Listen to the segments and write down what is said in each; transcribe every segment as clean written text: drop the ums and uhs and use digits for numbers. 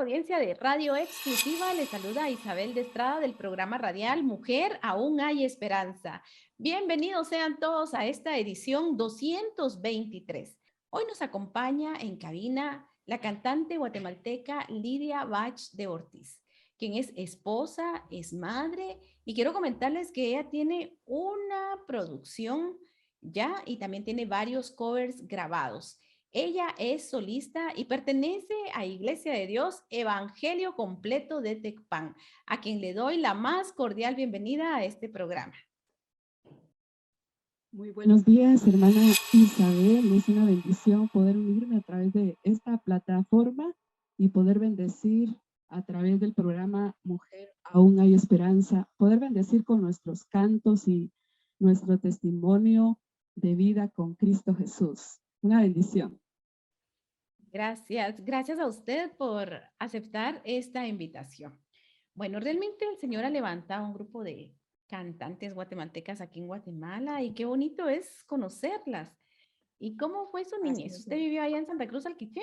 audiencia de Radio Exclusiva, les saluda Isabel de Estrada del programa radial Mujer, aún hay esperanza. Bienvenidos sean todos a esta edición 223. Hoy nos acompaña en cabina la cantante guatemalteca Lidia Bach de Ortiz, quien es esposa, es madre, y quiero comentarles que ella tiene una producción ya y también tiene varios covers grabados. Ella es solista y pertenece a Iglesia de Dios Evangelio Completo de Tecpan, a quien le doy la más cordial bienvenida a este programa. Muy buenos días, hermana Isabel. Es una bendición poder unirme a través de esta plataforma y poder bendecir a través del programa Mujer, aún hay esperanza, poder bendecir con nuestros cantos y nuestro testimonio de vida con Cristo Jesús. Una bendición. Gracias a usted por aceptar esta invitación. Bueno, realmente el Señor ha levantado un grupo de cantantes guatemaltecas aquí en Guatemala y qué bonito es conocerlas. ¿Y cómo fue su niñez? ¿Usted vivió allá en Santa Cruz, Alquiché?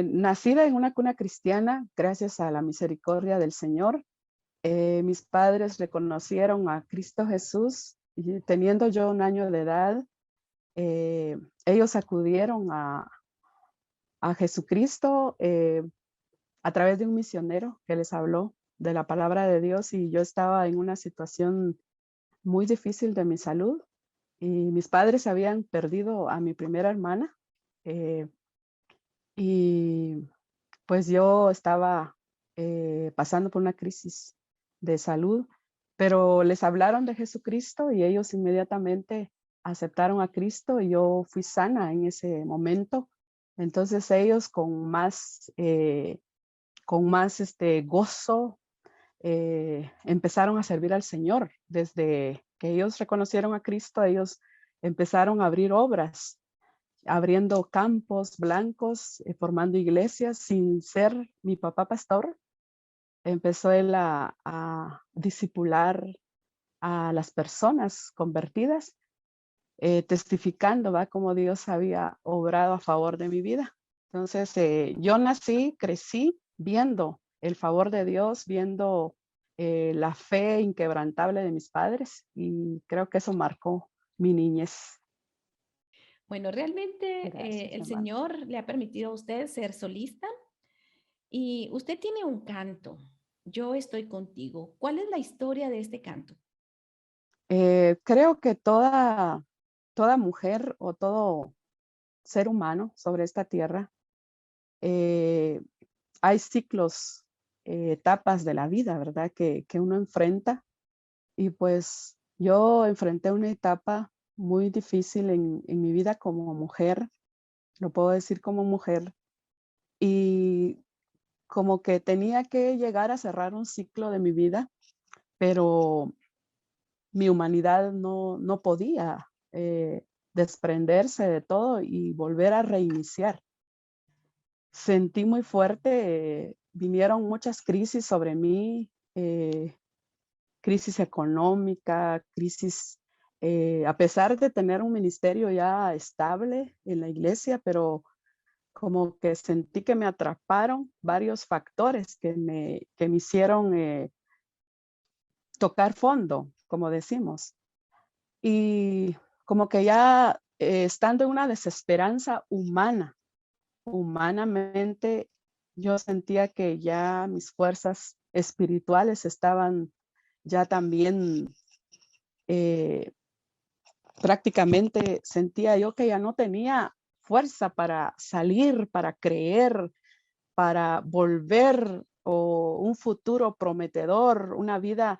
Nacida en una cuna cristiana, gracias a la misericordia del Señor, mis padres reconocieron a Cristo Jesús y teniendo yo 1 año de edad, ellos acudieron a Jesucristo a través de un misionero que les habló de la palabra de Dios y yo estaba en una situación muy difícil de mi salud y mis padres habían perdido a mi primera hermana y pues yo estaba pasando por una crisis de salud, pero les hablaron de Jesucristo y ellos inmediatamente aceptaron a Cristo y yo fui sana en ese momento. Entonces ellos con más gozo empezaron a servir al Señor. Desde que ellos reconocieron a Cristo, ellos empezaron a abrir obras abriendo campos blancos, formando iglesias sin ser mi papá pastor. Empezó él a discipular a las personas convertidas, testificando, ¿va? Cómo Dios había obrado a favor de mi vida. Entonces, yo nací, crecí viendo el favor de Dios, viendo la fe inquebrantable de mis padres y creo que eso marcó mi niñez. Bueno, realmente Gracias, el hermano. Señor le ha permitido a usted ser solista y usted tiene un canto, Yo estoy contigo. ¿Cuál es la historia de este canto? Creo que toda mujer o todo ser humano sobre esta tierra, eh, hay ciclos, etapas de la vida, ¿verdad? Que uno enfrenta. Y pues yo enfrenté una etapa muy difícil en mi vida como mujer, lo puedo decir como mujer, y como que tenía que llegar a cerrar un ciclo de mi vida, pero mi humanidad no podía desprenderse de todo y volver a reiniciar. Sentí muy fuerte, vinieron muchas crisis sobre mí, crisis económica, crisis, a pesar de tener un ministerio ya estable en la iglesia, pero como que sentí que me atraparon varios factores que me hicieron tocar fondo, como decimos. Y como que ya estando en una desesperanza humanamente, yo sentía que ya mis fuerzas espirituales estaban ya también, prácticamente sentía yo que ya no tenía fuerza para salir, para creer, para volver o un futuro prometedor, una vida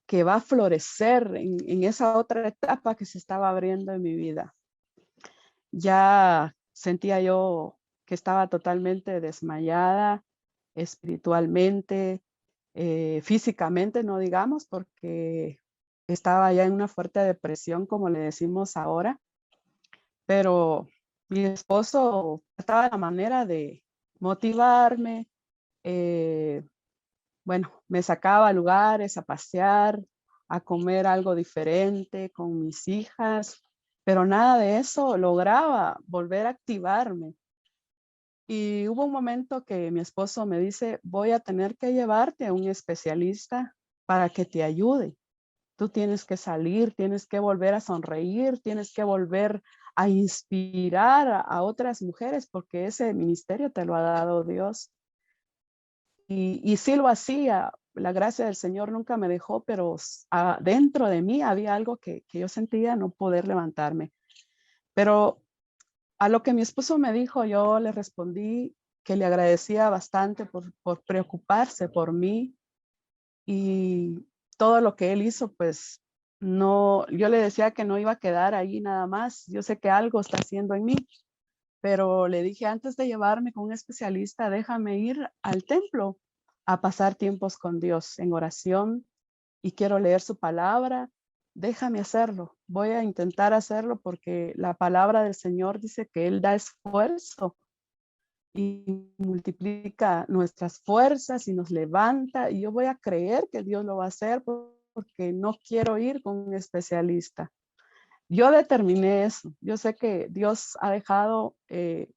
que va a florecer en esa otra etapa que se estaba abriendo en mi vida. Ya sentía yo que estaba totalmente desmayada espiritualmente, físicamente, no digamos, porque estaba ya en una fuerte depresión, como le decimos ahora, pero mi esposo trataba la manera de motivarme, bueno, me sacaba a lugares, a pasear, a comer algo diferente con mis hijas, pero nada de eso lograba volver a activarme. Y hubo un momento que mi esposo me dice, voy a tener que llevarte a un especialista para que te ayude. Tú tienes que salir, tienes que volver a sonreír, tienes que volver a inspirar a otras mujeres porque ese ministerio te lo ha dado Dios. Y sí lo hacía, la gracia del Señor nunca me dejó, pero dentro de mí había algo que yo sentía no poder levantarme. Pero a lo que mi esposo me dijo, yo le respondí que le agradecía bastante por preocuparse por mí y todo lo que él hizo, pues no, yo le decía que no iba a quedar ahí nada más. Yo sé que algo está haciendo en mí, pero le dije antes de llevarme con un especialista, déjame ir al templo a pasar tiempos con Dios en oración y quiero leer su palabra. Déjame hacerlo. Voy a intentar hacerlo porque la palabra del Señor dice que Él da esfuerzo y multiplica nuestras fuerzas y nos levanta. Y yo voy a creer que Dios lo va a hacer porque no quiero ir con un especialista. Yo determiné eso. Yo sé que Dios ha dejado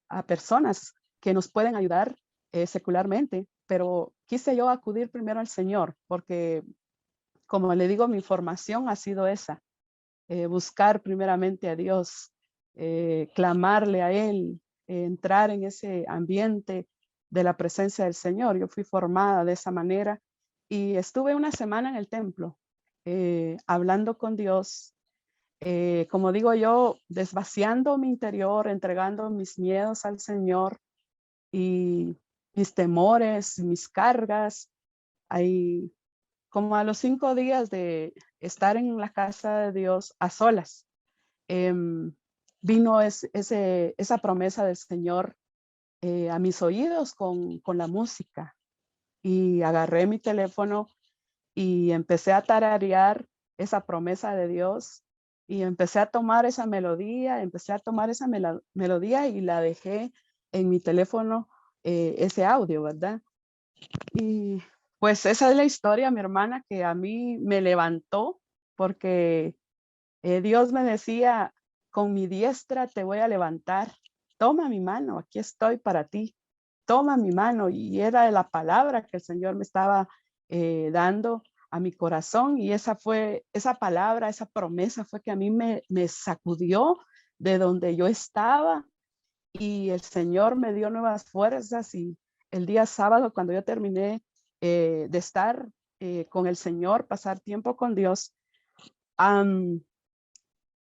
a personas que nos pueden ayudar secularmente, pero quise yo acudir primero al Señor porque, como le digo, mi formación ha sido esa, buscar primeramente a Dios, clamarle a Él, entrar en ese ambiente de la presencia del Señor. Yo fui formada de esa manera y estuve una semana en el templo hablando con Dios, como digo yo, desvaciando mi interior, entregando mis miedos al Señor y mis temores, mis cargas. Ahí, como a los 5 días de estar en la casa de Dios a solas, em, vino esa promesa del Señor a mis oídos con la música. Y agarré mi teléfono y empecé a tararear esa promesa de Dios y empecé a tomar esa melodía, empecé a tomar esa melodía y la dejé en mi teléfono, ese audio, ¿verdad? Y pues esa es la historia, mi hermana, que a mí me levantó porque Dios me decía, con mi diestra te voy a levantar, toma mi mano, aquí estoy para ti, toma mi mano. Y era la palabra que el Señor me estaba dando a mi corazón y esa palabra, esa promesa fue que a mí me sacudió de donde yo estaba y el Señor me dio nuevas fuerzas y el día sábado cuando yo terminé de estar con el Señor, pasar tiempo con Dios,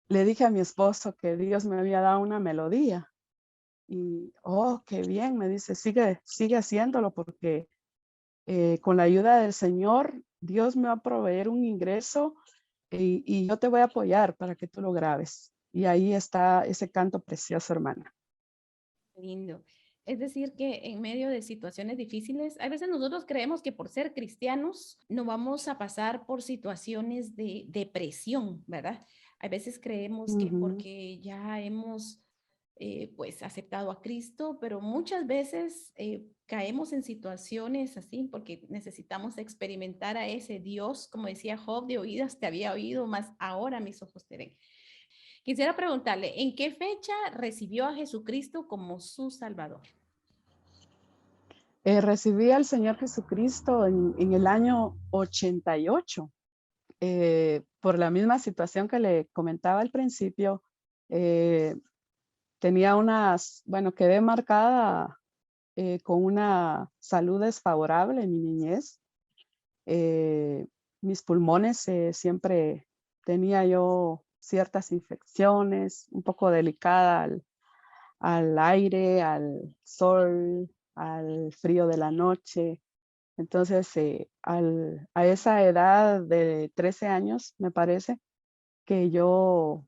le dije a mi esposo que Dios me había dado una melodía y, oh, qué bien, me dice, sigue haciéndolo porque con la ayuda del Señor, Dios me va a proveer un ingreso y yo te voy a apoyar para que tú lo grabes. Y ahí está ese canto precioso, hermana. Lindo. Es decir, que en medio de situaciones difíciles, a veces nosotros creemos que por ser cristianos no vamos a pasar por situaciones de depresión, ¿verdad? A veces creemos que Ujú. porque ya hemos pues aceptado a Cristo, pero muchas veces caemos en situaciones así porque necesitamos experimentar a ese Dios, como decía Job, de oídas te había oído, más ahora mis ojos te ven. Quisiera preguntarle, ¿en qué fecha recibió a Jesucristo como su Salvador? Recibí al Señor Jesucristo en el año 88, por la misma situación que le comentaba al principio. eh, Tenía bueno, quedé marcada con una salud desfavorable en mi niñez. Eh, Mis pulmones siempre tenía yo ciertas infecciones, un poco delicada al aire, al sol, al frío de la noche. Entonces, a esa edad de 13 años, me parece, que yo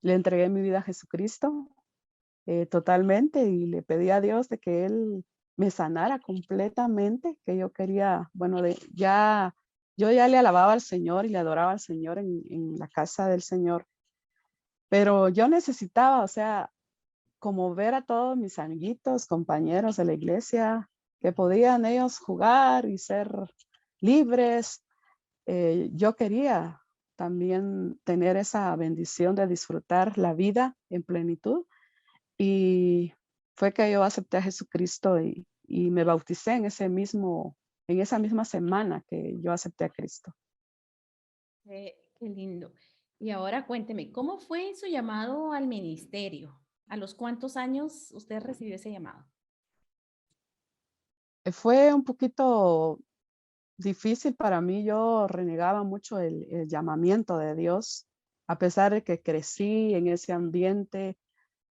le entregué mi vida a Jesucristo totalmente y le pedí a Dios de que Él me sanara completamente, que yo quería, bueno, yo ya le alababa al Señor y le adoraba al Señor en la casa del Señor, pero yo necesitaba, o sea, como ver a todos mis amiguitos, compañeros de la iglesia, que podían ellos jugar y ser libres. Yo quería también tener esa bendición de disfrutar la vida en plenitud y fue que yo acepté a Jesucristo y me bauticé en esa misma semana que yo acepté a Cristo. Qué lindo. Y ahora cuénteme, ¿cómo fue su llamado al ministerio? ¿A los cuántos años usted recibió ese llamado? Fue un poquito difícil para mí, yo renegaba mucho el llamamiento de Dios, a pesar de que crecí en ese ambiente,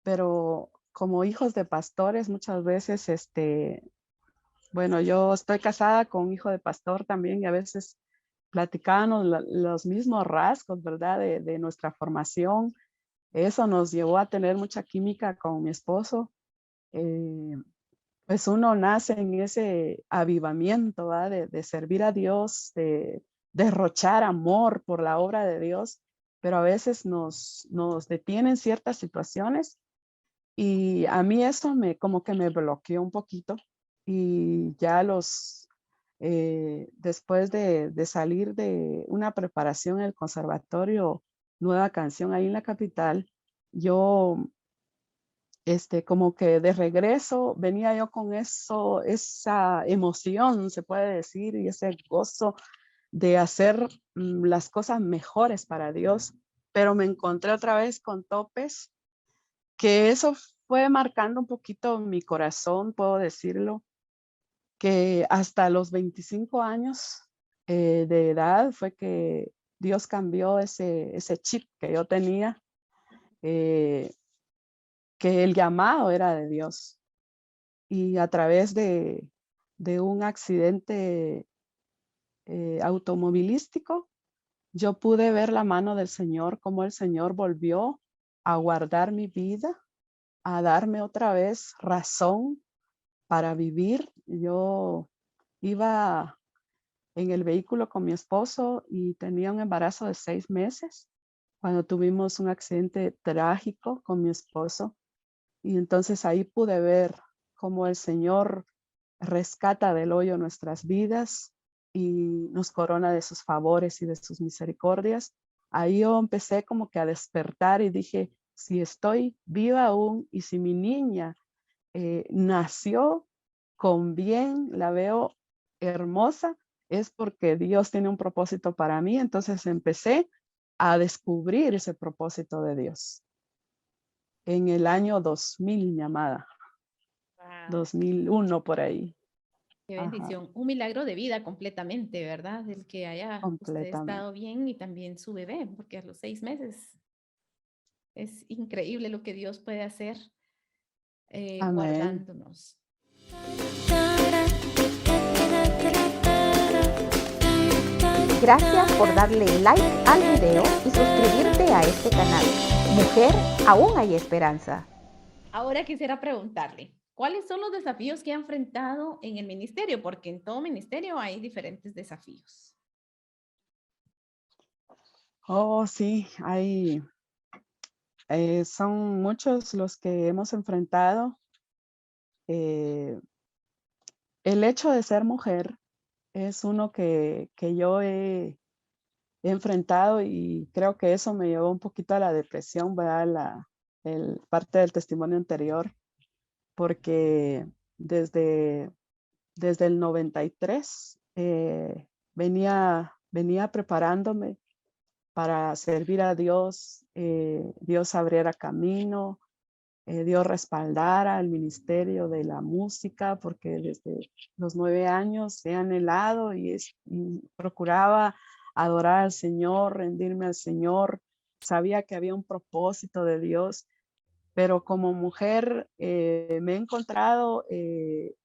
pero como hijos de pastores muchas veces, bueno, yo estoy casada con un hijo de pastor también y a veces platicábamos los mismos rasgos, ¿verdad? De nuestra formación. Eso nos llevó a tener mucha química con mi esposo. eh, pues uno nace en ese avivamiento, ¿va? De servir a Dios, de derrochar amor por la obra de Dios, pero a veces nos detienen ciertas situaciones y a mí eso como que me bloqueó un poquito y ya después de salir de una preparación en el conservatorio Nueva Canción ahí en la capital, yo como que de regreso venía yo con eso, esa emoción, se puede decir, y ese gozo de hacer las cosas mejores para Dios, pero me encontré otra vez con topes, que eso fue marcando un poquito mi corazón, puedo decirlo, que hasta los 25 años de edad fue que Dios cambió ese chip que yo tenía, eh, que el llamado era de Dios. Y a través de un accidente automovilístico, yo pude ver la mano del Señor, cómo el Señor volvió a guardar mi vida, a darme otra vez razón para vivir. Yo iba en el vehículo con mi esposo y tenía un embarazo de 6 meses cuando tuvimos un accidente trágico con mi esposo. Y entonces ahí pude ver cómo el Señor rescata del hoyo nuestras vidas y nos corona de sus favores y de sus misericordias. Ahí yo empecé como que a despertar y dije, si estoy viva aún y si mi niña nació con bien, la veo hermosa, es porque Dios tiene un propósito para mí. Entonces empecé a descubrir ese propósito de Dios. En el año 2000, mi amada, Wow, 2001 por ahí. qué Ajá, bendición. Un milagro de vida completamente, ¿verdad? El que haya usted completamente. estado bien y también su bebé, porque a los 6 meses es increíble lo que Dios puede hacer Amén. guardándonos. Gracias por darle like al video y suscribirte a este canal. Mujer, aún hay esperanza. Ahora quisiera preguntarle, ¿cuáles son los desafíos que ha enfrentado en el ministerio? Porque en todo ministerio hay diferentes desafíos. Oh, sí, son muchos los que hemos enfrentado. Eh, el hecho de ser mujer es uno que yo he enfrentado y creo que eso me llevó un poquito a la depresión, ¿verdad? Parte del testimonio anterior, porque desde, desde el 93 venía preparándome para servir a Dios, Dios abriera camino, Dios respaldara el ministerio de la música, porque desde los 9 años he anhelado y procuraba adorar al Señor, rendirme al Señor. Sabía que había un propósito de Dios, pero como mujer me he encontrado que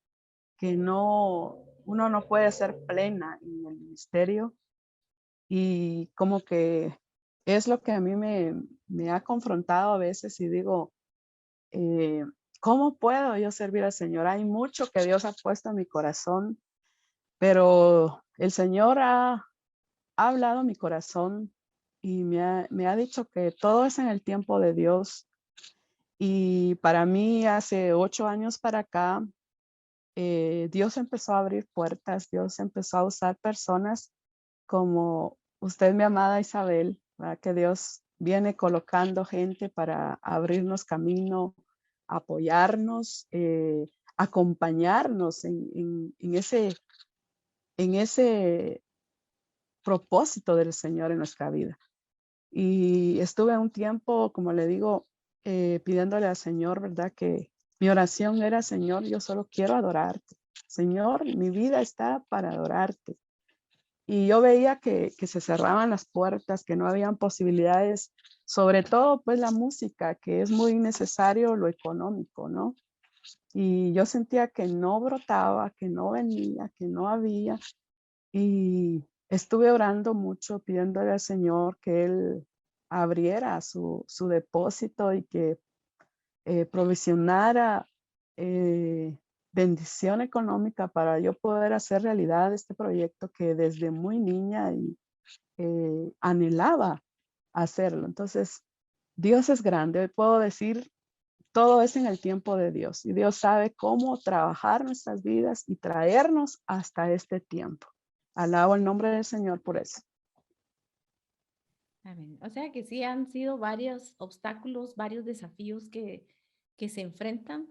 uno no puede ser plena en el ministerio y como que es lo que a mí me ha confrontado a veces y digo, eh, ¿cómo puedo yo servir al Señor? Hay mucho que Dios ha puesto en mi corazón, pero el Señor ha hablado a mi corazón y me ha dicho que todo es en el tiempo de Dios. Y para mí, hace 8 años para acá, Dios empezó a abrir puertas, Dios empezó a usar personas como usted, mi amada Isabel, ¿verdad? Que Dios viene colocando gente para abrirnos camino, apoyarnos, acompañarnos en ese propósito del Señor en nuestra vida. Y estuve un tiempo, como le digo, pidiéndole al Señor, ¿verdad? Que mi oración era, Señor, yo solo quiero adorarte. Señor, mi vida está para adorarte. Y yo veía que se cerraban las puertas, que no habían posibilidades, sobre todo pues la música, que es muy necesario lo económico, ¿no? Y yo sentía que no brotaba, que no venía, que no había. Y estuve orando mucho, pidiéndole al Señor que Él abriera su depósito y que provisionara bendición económica para yo poder hacer realidad este proyecto que desde muy niña anhelaba hacerlo. Entonces, Dios es grande. Hoy puedo decir, todo es en el tiempo de Dios y Dios sabe cómo trabajar nuestras vidas y traernos hasta este tiempo. Alabo el nombre del Señor por eso. Amén. O sea que sí han sido varios obstáculos, varios desafíos que se enfrentan,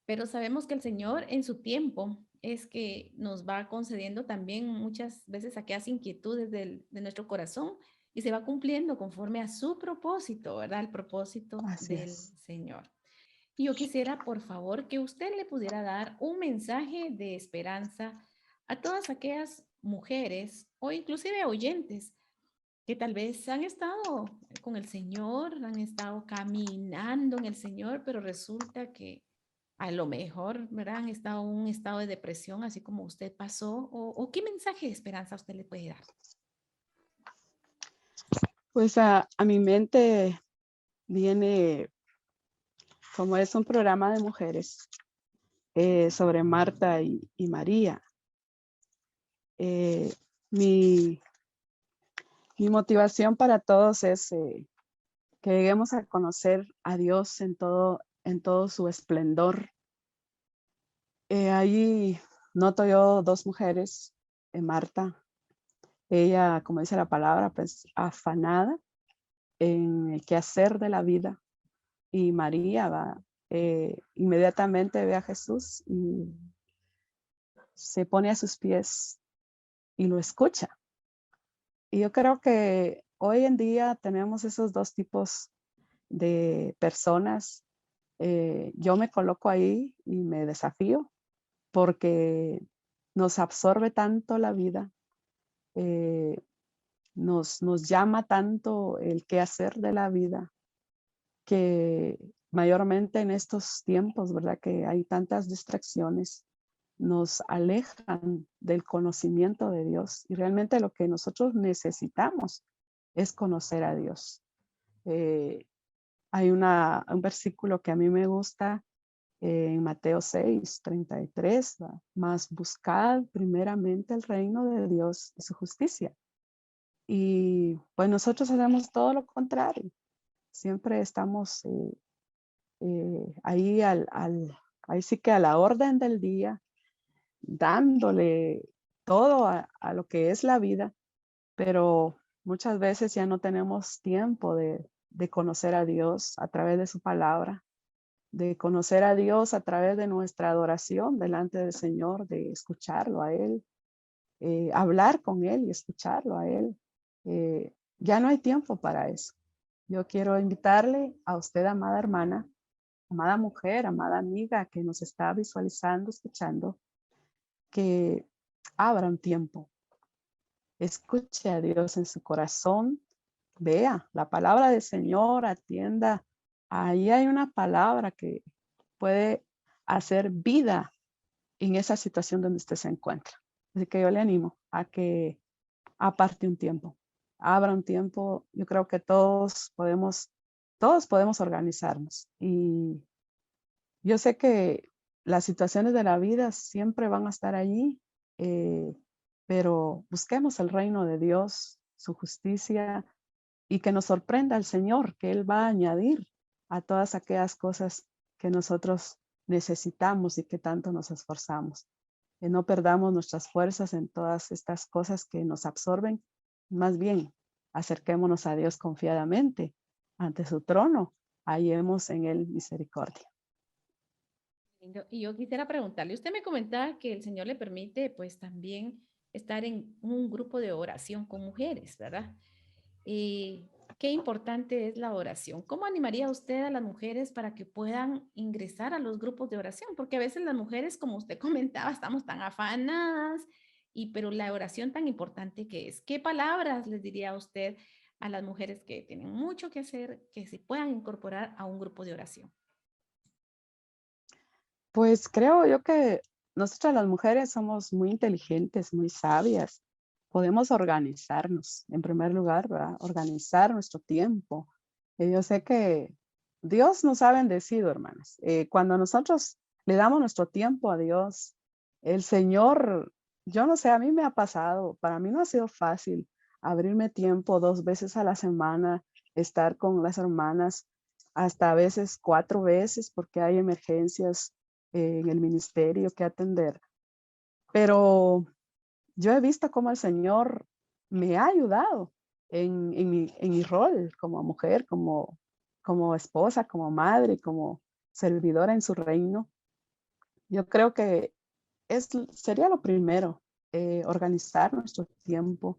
pero sabemos que el Señor en su tiempo es que nos va concediendo también muchas veces aquellas inquietudes de nuestro corazón y se va cumpliendo conforme a su propósito, ¿verdad? El propósito Así del es. Señor. Y yo quisiera, por favor, que usted le pudiera dar un mensaje de esperanza a todas aquellas mujeres o inclusive oyentes que tal vez han estado con el Señor, han estado caminando en el Señor, pero resulta que a lo mejor, ¿verdad? Han estado en un estado de depresión, así como usted pasó, o qué mensaje de esperanza usted le puede dar. Pues a mi mente viene, como es un programa de mujeres, sobre Marta y María. Eh, mi, mi motivación para todos es que lleguemos a conocer a Dios en todo su esplendor. Ahí noto yo dos mujeres, Marta, ella, como dice la palabra, pues afanada en el quehacer de la vida, y María va, inmediatamente ve a Jesús y se pone a sus pies y lo escucha. Y yo creo que hoy en día tenemos esos dos tipos de personas. Yo me coloco ahí y me desafío porque nos absorbe tanto la vida, eh, nos llama tanto el qué hacer de la vida, que mayormente en estos tiempos, ¿verdad? Que hay tantas distracciones, nos alejan del conocimiento de Dios. Y realmente lo que nosotros necesitamos es conocer a Dios. Hay un versículo que a mí me gusta en Mateo 6:33, ¿va? Más buscad primeramente el reino de Dios y su justicia. Y pues nosotros hacemos todo lo contrario. Siempre estamos ahí ahí sí que a la orden del día, dándole todo a lo que es la vida, pero muchas veces ya no tenemos tiempo de conocer a Dios a través de su palabra, de conocer a Dios a través de nuestra adoración delante del Señor, de escucharlo a Él, hablar con Él y escucharlo a Él. Ya no hay tiempo para eso. Yo quiero invitarle a usted, amada hermana, amada mujer, amada amiga que nos está visualizando, escuchando, que abra un tiempo, escuche a Dios en su corazón, vea la palabra del Señor, atienda. Ahí hay una palabra que puede hacer vida en esa situación donde usted se encuentra. Así que yo le animo a que aparte un tiempo, abra un tiempo. Yo creo que todos podemos organizarnos, y yo sé que las situaciones de la vida siempre van a estar allí, eh, pero busquemos el reino de Dios, su justicia, y que nos sorprenda el Señor, que Él va a añadir a todas aquellas cosas que nosotros necesitamos y que tanto nos esforzamos. Que no perdamos nuestras fuerzas en todas estas cosas que nos absorben. Más bien, acerquémonos a Dios confiadamente ante su trono. Hallemos en Él misericordia. Y yo quisiera preguntarle, usted me comentaba que el Señor le permite pues también estar en un grupo de oración con mujeres, ¿verdad? Y qué importante es la oración. ¿Cómo animaría usted a las mujeres para que puedan ingresar a los grupos de oración? Porque a veces las mujeres, como usted comentaba, estamos tan afanadas, pero la oración tan importante que es. ¿Qué palabras les diría a usted a las mujeres que tienen mucho que hacer, que se puedan incorporar a un grupo de oración? Pues creo yo que nosotras las mujeres somos muy inteligentes, muy sabias. Podemos organizarnos, en primer lugar, ¿verdad? Organizar nuestro tiempo. Yo sé que Dios nos ha bendecido, hermanas. Cuando nosotros le damos nuestro tiempo a Dios, el Señor, yo no sé, a mí me ha pasado, para mí no ha sido fácil abrirme tiempo 2 veces a la semana, estar con las hermanas, hasta a veces 4 veces, porque hay emergencias en el ministerio que atender. Pero yo he visto cómo el Señor me ha ayudado en mi rol como mujer, como esposa, como madre, como servidora en su reino. Yo creo que sería lo primero, organizar nuestro tiempo.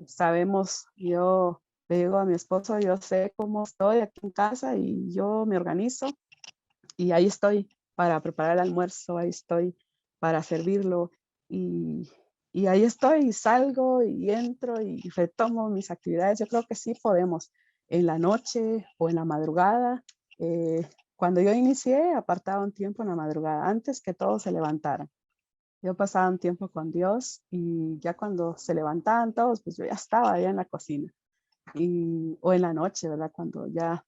Sabemos, yo le digo a mi esposo, yo sé cómo estoy aquí en casa y yo me organizo y ahí estoy para preparar el almuerzo, ahí estoy para servirlo y, y ahí estoy y salgo y entro y retomo mis actividades. Yo creo que sí podemos en la noche o en la madrugada. Cuando yo inicié, apartaba un tiempo en la madrugada, antes que todos se levantaran. Yo pasaba un tiempo con Dios y ya cuando se levantaban todos, pues yo ya estaba allá en la cocina. O en la noche, ¿verdad? Cuando ya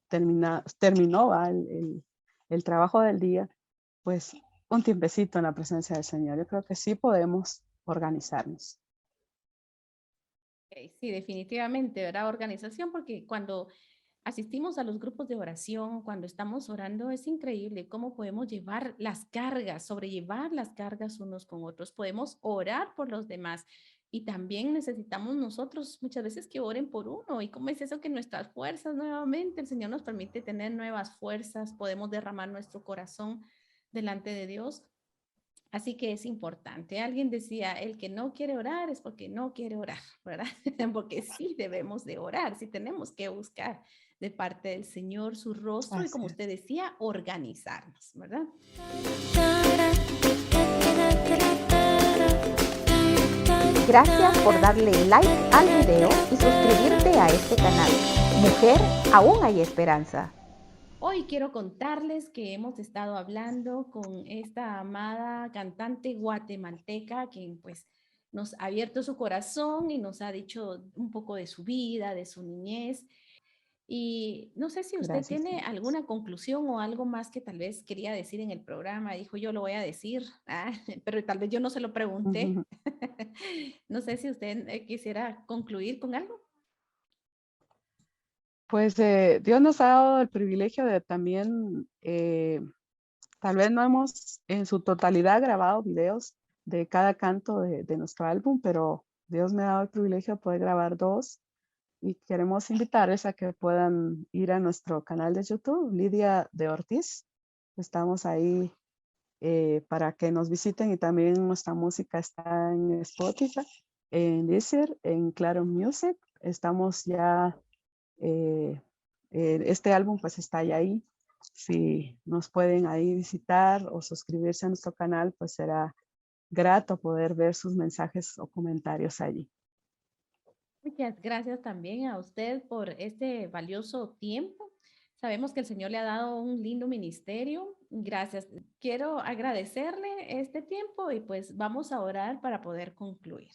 terminó ¿va? El trabajo del día, pues un tiempecito en la presencia del Señor. Yo creo que sí podemos organizarnos. Ok, sí, definitivamente, ¿verdad? Organización, porque cuando asistimos a los grupos de oración, cuando estamos orando, es increíble cómo podemos llevar las cargas, sobrellevar las cargas unos con otros. Podemos orar por los demás y también necesitamos nosotros muchas veces que oren por uno. ¿Y cómo es eso que nuestras fuerzas nuevamente, el Señor nos permite tener nuevas fuerzas, podemos derramar nuestro corazón delante de Dios? Así que es importante. Alguien decía, el que no quiere orar es porque no quiere orar, ¿verdad? Porque sí debemos de orar, sí tenemos que buscar de parte del Señor su rostro y, como Así usted es. decía, organizarnos, ¿verdad? Gracias por darle like al video y suscribirte a este canal. Mujer, aún hay esperanza. Hoy quiero contarles que hemos estado hablando con esta amada cantante guatemalteca, quien pues nos ha abierto su corazón y nos ha dicho un poco de su vida, de su niñez. Y no sé si usted Gracias, tiene hermanos. alguna conclusión o algo más que tal vez quería decir en el programa. Dijo, yo lo voy a decir, pero tal vez yo no se lo pregunté. Ujú. No sé si usted quisiera concluir con algo. Pues Dios nos ha dado el privilegio de también, tal vez no hemos en su totalidad grabado videos de cada canto de nuestro álbum, pero Dios me ha dado el privilegio de poder grabar dos y queremos invitarles a que puedan ir a nuestro canal de YouTube, Lidia de Ortiz. Estamos ahí para que nos visiten y también nuestra música está en Spotify, en Deezer, en Claro Music. Estamos ya, eh, este álbum pues está ya ahí. Si nos pueden ahí visitar o suscribirse a nuestro canal, pues será grato poder ver sus mensajes o comentarios allí. Muchas gracias también a usted por este valioso tiempo. Sabemos que el Señor le ha dado un lindo ministerio. Gracias. Quiero agradecerle este tiempo y pues vamos a orar para poder concluir.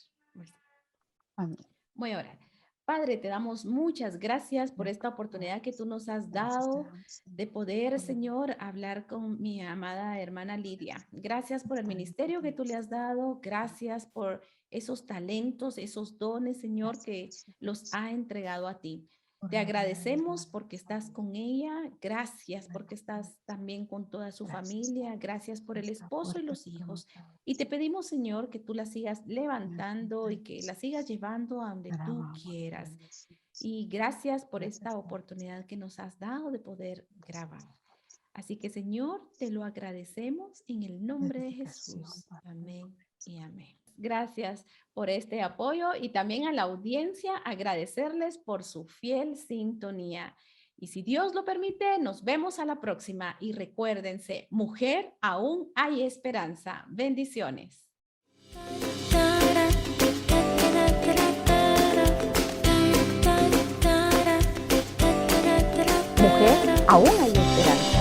Amén. Voy a orar. Padre, te damos muchas gracias por esta Gracias oportunidad que tú nos has te dado damos, Señor, de poder, por la Señor, hablar con mi amada hermana Lidia. Gracias por el vida que ministerio que tú le tienes. has dado. Gracias por esos talentos, esos dones, Señor, que Gracias, los Dios, ha entregado a ti. por Te la vida de agradecemos Lidia, porque estás Padre. con ella. Gracias porque Agradecemos. estás también con toda su Gracias familia. por Gracias por el nuestra esposo y puerta los que hijos. nunca Y te se pedimos, Señor, que tú la sigas levantando y que la arrepentamos. sigas llevando a donde Te tú alabamos, te quieras. bendecimos. Y gracias por Gracias esta por oportunidad que nos has dado de poder grabar. Así que, Señor, te lo agradecemos en el nombre de Edificación, Jesús. Padre. Amén y amén. Gracias por este apoyo y también a la audiencia agradecerles por su fiel sintonía. Y si Dios lo permite, nos vemos a la próxima. Y recuérdense, mujer, aún hay esperanza. Bendiciones. Mujer, aún hay esperanza.